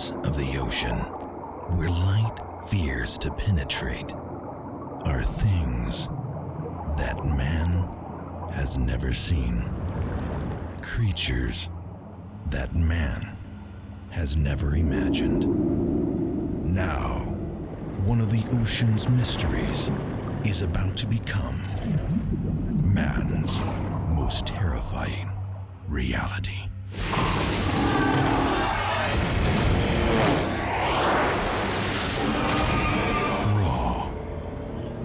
depths of the ocean, where light fears to penetrate, are things that man has never seen. Creatures that man has never imagined. Now, one of the ocean's mysteries is about to become man's most terrifying reality. Kraa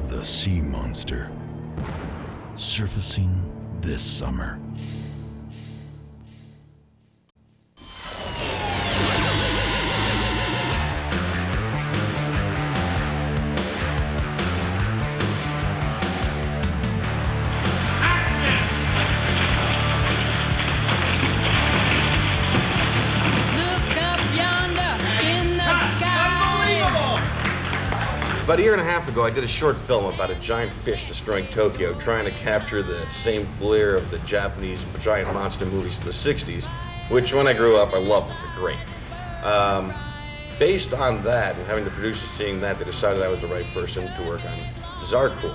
the Sea Monster, surfacing this summer. About a year and a half ago, I did a short film about a giant fish destroying Tokyo, trying to capture the same flair of the Japanese giant monster movies of the 60s, which when I grew up, I loved them. They're great. Based on that, and having the producers seeing that, they decided I was the right person to work on ZARKORR.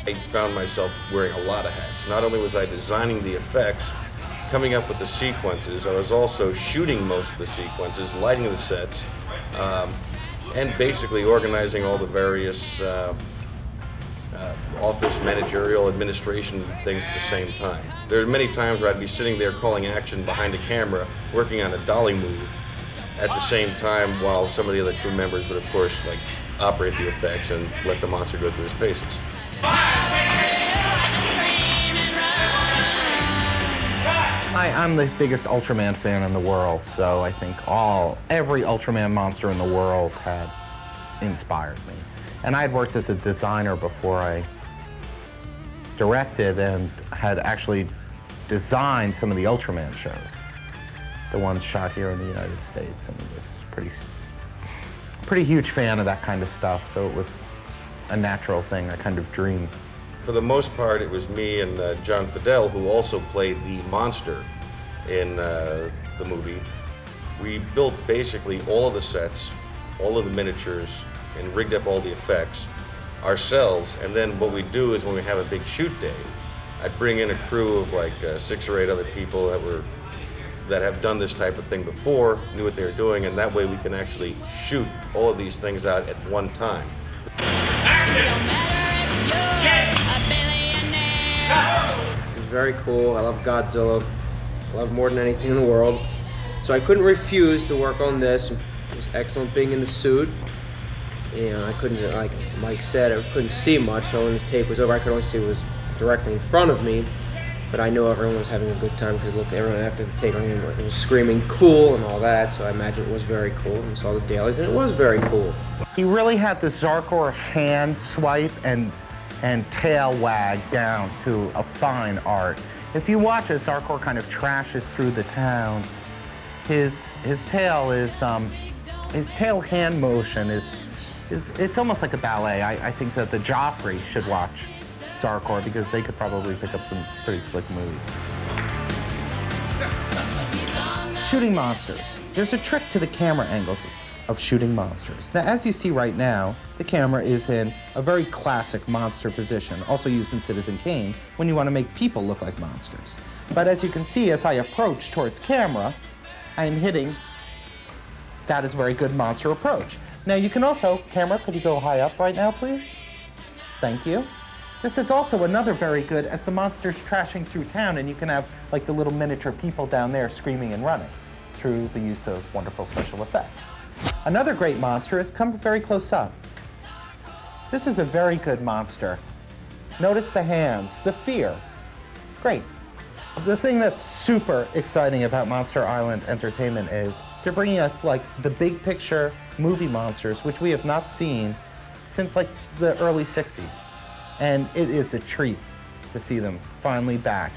I found myself wearing a lot of hats. Not only was I designing the effects, coming up with the sequences, I was also shooting most of the sequences, lighting the sets, and basically organizing all the various office, managerial, administration things at the same time. There are many times where I'd be sitting there calling action behind a camera, working on a dolly move at the same time while some of the other crew members would, of course, like operate the effects and let the monster go through his paces. I'm the biggest Ultraman fan in the world, so I think every Ultraman monster in the world had inspired me. And I had worked as a designer before I directed and had actually designed some of the Ultraman shows, the ones shot here in the United States, and was pretty huge fan of that kind of stuff, so it was a natural thing, a kind of dream. For the most part, it was me and John Fidel, who also played the monster in the movie. We built basically all of the sets, all of the miniatures, and rigged up all the effects ourselves. And then what we do is when we have a big shoot day, I'd bring in a crew of like 6 or 8 other people that have done this type of thing before, knew what they were doing, and that way we can actually shoot all of these things out at one time. It was very cool. I love Godzilla. I love more than anything in the world. So I couldn't refuse to work on this. It was excellent being in the suit. You know, I couldn't, like Mike said, I couldn't see much. So when this tape was over, I could only see what was directly in front of me. But I knew everyone was having a good time because look, everyone after the take on him was screaming cool and all that. So I imagine it was very cool. And saw the dailies, and it was very cool. He really had the ZARKORR hand swipe and tail wag down to a fine art. If you watch as ZARKORR kind of trashes through the town, his tail hand motion is it's almost like a ballet. I think that the Joffrey should watch ZARKORR because they could probably pick up some pretty slick moves. Shooting monsters. There's a trick to the camera angles of shooting monsters. Now, as you see right now, the camera is in a very classic monster position, also used in Citizen Kane, when you want to make people look like monsters. But as you can see, as I approach towards camera, I'm hitting, that is a very good monster approach. Now you can also, camera, could you go high up right now, please? Thank you. This is also another very good, as the monster's trashing through town, and you can have like the little miniature people down there screaming and running through the use of wonderful special effects. Another great monster is come very close up. This is a very good monster. Notice the hands, the fear. Great. The thing that's super exciting about Monster Island Entertainment is they're bringing us like the big picture movie monsters, which we have not seen since like the early 60s. And it is a treat to see them finally back